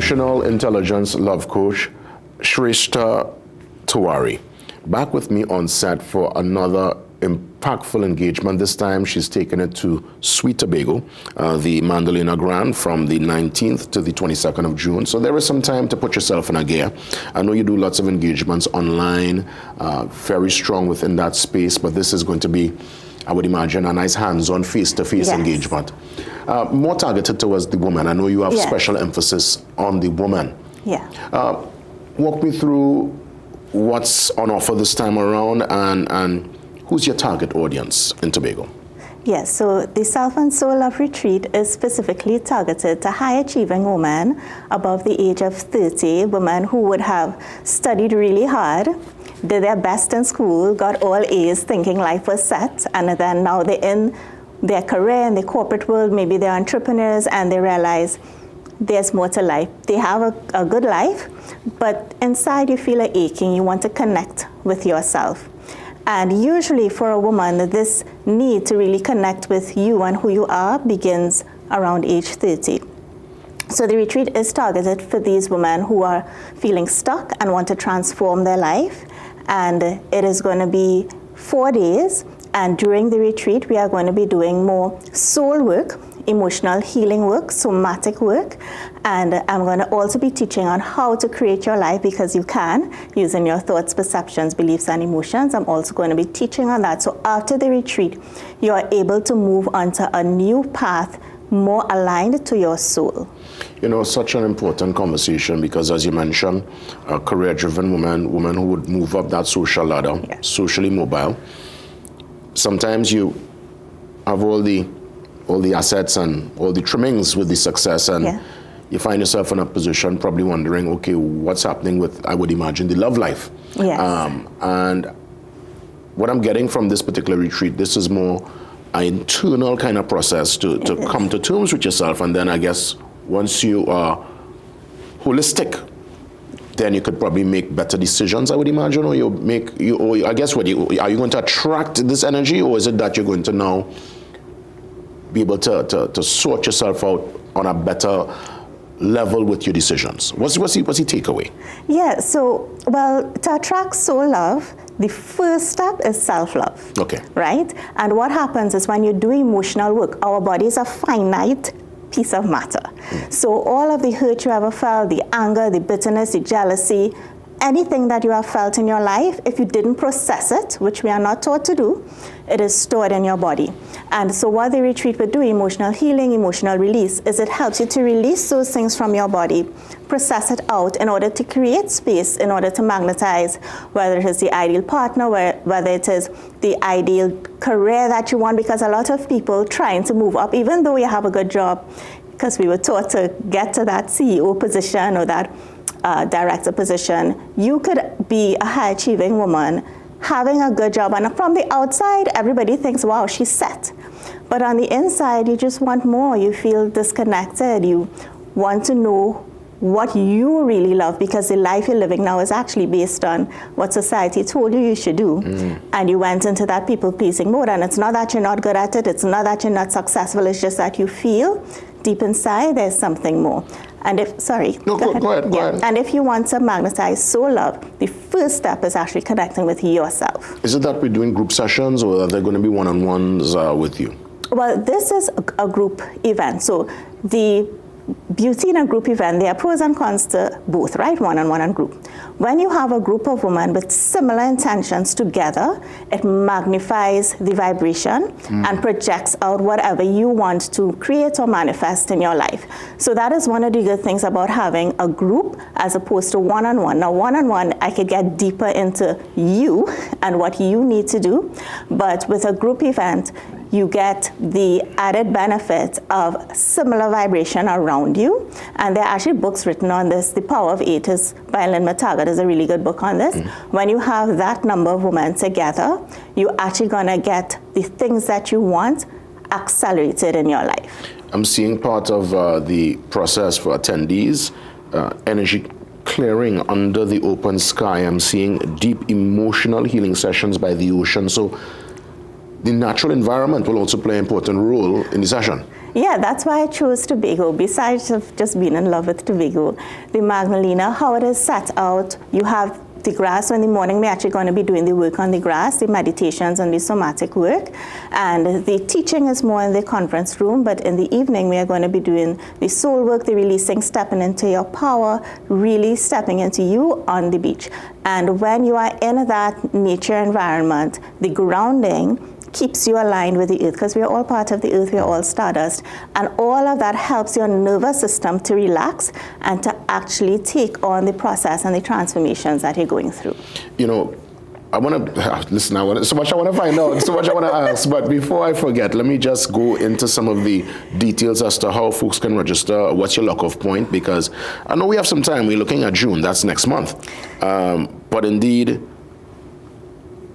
Emotional intelligence love coach, Sreshtha back with me on set for another impactful engagement. This time she's taken it to Sweet Tobago, the Mandalena Grand, from the 19th to the 22nd of June. So there is some time to put yourself in a gear. I know you do lots of engagements online, very strong within that space, but this is going to be, I would imagine, a nice hands-on face-to-face engagement. More targeted towards the woman. I know you have special emphasis on the woman. Walk me through what's on offer this time around and who's your target audience in Tobago? Yes, so the Self and Soul Love Retreat is specifically targeted to high-achieving women above the age of 30, women who would have studied really hard, did their best in school, got all A's thinking life was set, and then now they're in their career in the corporate world, maybe they're entrepreneurs, and they realize there's more to life. They have a good life, but inside you feel a aching, you want to connect with yourself. And usually for a woman, this need to really connect with you and who you are begins around age 30. So the retreat is targeted for these women who are feeling stuck and want to transform their life. And it is going to be 4 days. And during the retreat, we are going to be doing more soul work, emotional healing work, somatic work. And I'm going to also be teaching on how to create your life, because you can, using your thoughts, perceptions, beliefs, and emotions. I'm also going to be teaching on that. So after the retreat, you are able to move onto a new path more aligned to your soul. You know, such an important conversation, because as you mentioned, a career-driven woman who would move up that social ladder, socially mobile. Sometimes you have all the assets and all the trimmings with the success, and you find yourself in a position probably wondering, okay, what's happening with, I would imagine, the love life. And what I'm getting from this particular retreat, this is more an internal kind of process to come to terms with yourself, and then I guess once you are holistic, then you could probably make better decisions, I would imagine, or I guess are you going to attract this energy, or is it that you're going to now be able to sort yourself out on a better level with your decisions? What's the takeaway? Yeah, so, well, to attract soul love, the first step is self-love. Okay. Right? And what happens is when you do emotional work, our body is a finite piece of matter. So all of the hurt you ever felt, the anger, the bitterness, the jealousy, anything that you have felt in your life, if you didn't process it, which we are not taught to do, it is stored in your body. And so what the retreat would do, emotional healing, emotional release, is it helps you to release those things from your body, process it out in order to create space, in order to magnetize, whether it is the ideal partner, whether it is the ideal career that you want, because a lot of people trying to move up, even though you have a good job, because we were taught to get to that CEO position or that director position, you could be a high-achieving woman having a good job, and from the outside everybody thinks, wow, she's set, but on the inside you just want more. You feel disconnected. You want to know what you really love, because the life you're living now is actually based on what society told you should do. And you went into that people-pleasing mode, and it's not that you're not good at it, it's not that you're not successful, it's just that you feel deep inside there's something more. And if, go ahead. And if you want to magnetize soul love, the first step is actually connecting with yourself. Is it that we're doing group sessions, or are there going to be one-on-ones with you? Well, this is a group event. So the beauty in a group event, there are pros and cons to both, right? One-on-one and group. When you have a group of women with similar intentions together, it magnifies the vibration and projects out whatever you want to create or manifest in your life. So that is one of the good things about having a group as opposed to one-on-one. Now, one-on-one, I could get deeper into you and what you need to do, but with a group event, you get the added benefit of similar vibration around you. And there are actually books written on this. The Power of Eight is by Lynn McTaggart, is a really good book on this. When you have that number of women together, you're actually gonna get the things that you want accelerated in your life. I'm seeing part of the process for attendees, energy clearing under the open sky. I'm seeing deep emotional healing sessions by the ocean. So the natural environment will also play an important role in the session. Yeah, that's why I chose Tobago. Besides of just being in love with Tobago, the Magdalena, how it is set out, you have the grass. So in the morning, we're actually going to be doing the work on the grass, the meditations and the somatic work. And the teaching is more in the conference room, but in the evening, we are going to be doing the soul work, the releasing, stepping into your power, really stepping into you on the beach. And when you are in that nature environment, the grounding keeps you aligned with the earth, because we are all part of the earth, we are all stardust, and all of that helps your nervous system to relax and to actually take on the process and the transformations that you're going through. You know, I want to listen. So much I want to find out, so much I want to ask. But before I forget, let me just go into some of the details as to how folks can register. What's your lock-off point? Because I know we have some time. We're looking at June. That's next month. But indeed,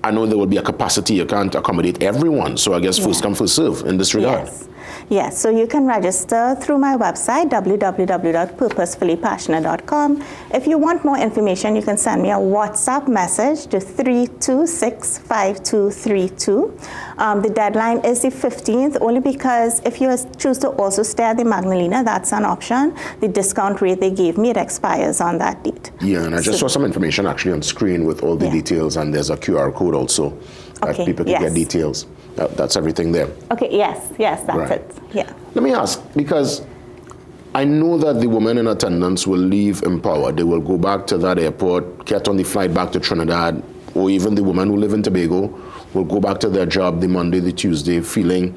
I know there will be a capacity. You can't accommodate everyone. So I guess first come, first serve in this regard. Yes, so you can register through my website, www.purposefullypassionate.com. If you want more information, you can send me a WhatsApp message to 326-5232. The deadline is the 15th, only because if you choose to also stay at the Magdalena, that's an option. The discount rate they gave me, it expires on that date. Yeah, and I just saw some information actually on screen with all the details, and there's a QR code also that people can get details. That's everything there. Okay, yes, that's it. Yeah. Let me ask, because I know that the women in attendance will leave empowered. They will go back to that airport, get on the flight back to Trinidad, or even the women who live in Tobago will go back to their job the Monday, the Tuesday, feeling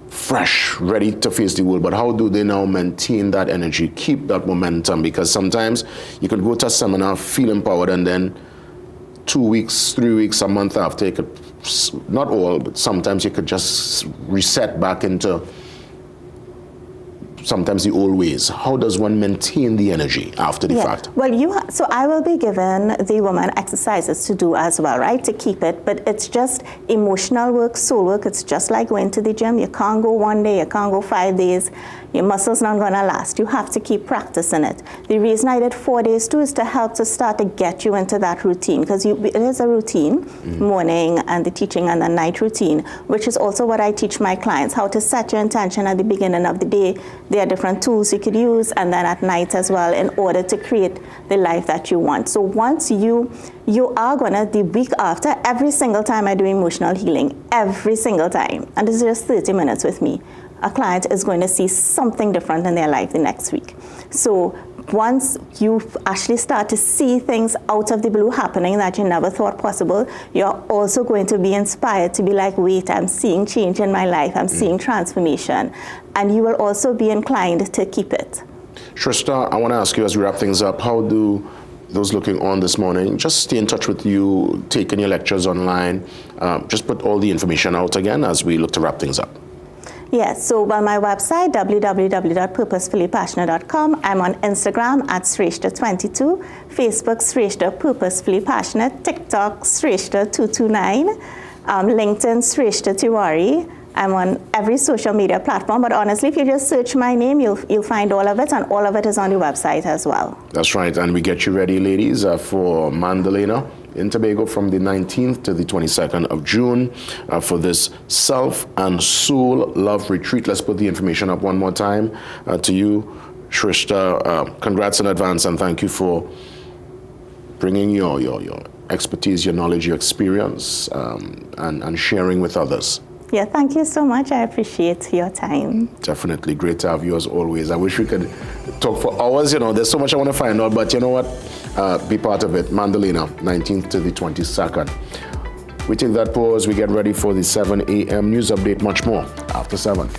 fresh, ready to face the world. But how do they now maintain that energy, keep that momentum? Because sometimes you could go to a seminar, feel empowered, and then 2 weeks, 3 weeks, a month after, you could, not all, but sometimes you could just reset back into sometimes the old ways. How does one maintain the energy after the fact? Well, so I will be given the woman exercises to do as well, right, to keep it, but it's just emotional work, soul work. It's just like going to the gym. You can't go one day, you can't go 5 days. Your muscles not gonna last. You have to keep practicing it. The reason I did 4 days too is to help to start to get you into that routine, because it is a routine, morning and the teaching and the night routine, which is also what I teach my clients, how to set your intention at the beginning of the day. There are different tools you could use, and then at night as well, in order to create the life that you want. So once you are gonna, the week after, every single time I do emotional healing, every single time, and this is just 30 minutes with me, a client is going to see something different in their life the next week. So once you actually start to see things out of the blue happening that you never thought possible, you're also going to be inspired to be like, wait, I'm seeing change in my life, I'm seeing transformation. And you will also be inclined to keep it. Sreshtha, I want to ask you as we wrap things up, how do those looking on this morning just stay in touch with you, taking your lectures online? Just put all the information out again as we look to wrap things up. Yes, so on my website, www.purposefullypassionate.com. I'm on Instagram at Sreshtha22, Facebook Sreshtha Purposefully Passionate, TikTok Sreshtha229, LinkedIn Sreshtha Tiwari. I'm on every social media platform, but honestly, if you just search my name, you'll find all of it, and all of it is on the website as well. That's right, and we get you ready, ladies, for Magdalena in Tobago from the 19th to the 22nd of June for this Self and Soul Love Retreat. Let's put the information up one more time to you, Sreshtha. Congrats in advance, and thank you for bringing your expertise, your knowledge, your experience, and sharing with others. Yeah, thank you so much. I appreciate your time. Definitely. Great to have you as always. I wish we could talk for hours. You know, there's so much I want to find out, but you know what? Be part of it. Magdalena, 19th to the 22nd. We take that pause. We get ready for the 7 a.m. news update. Much more after 7.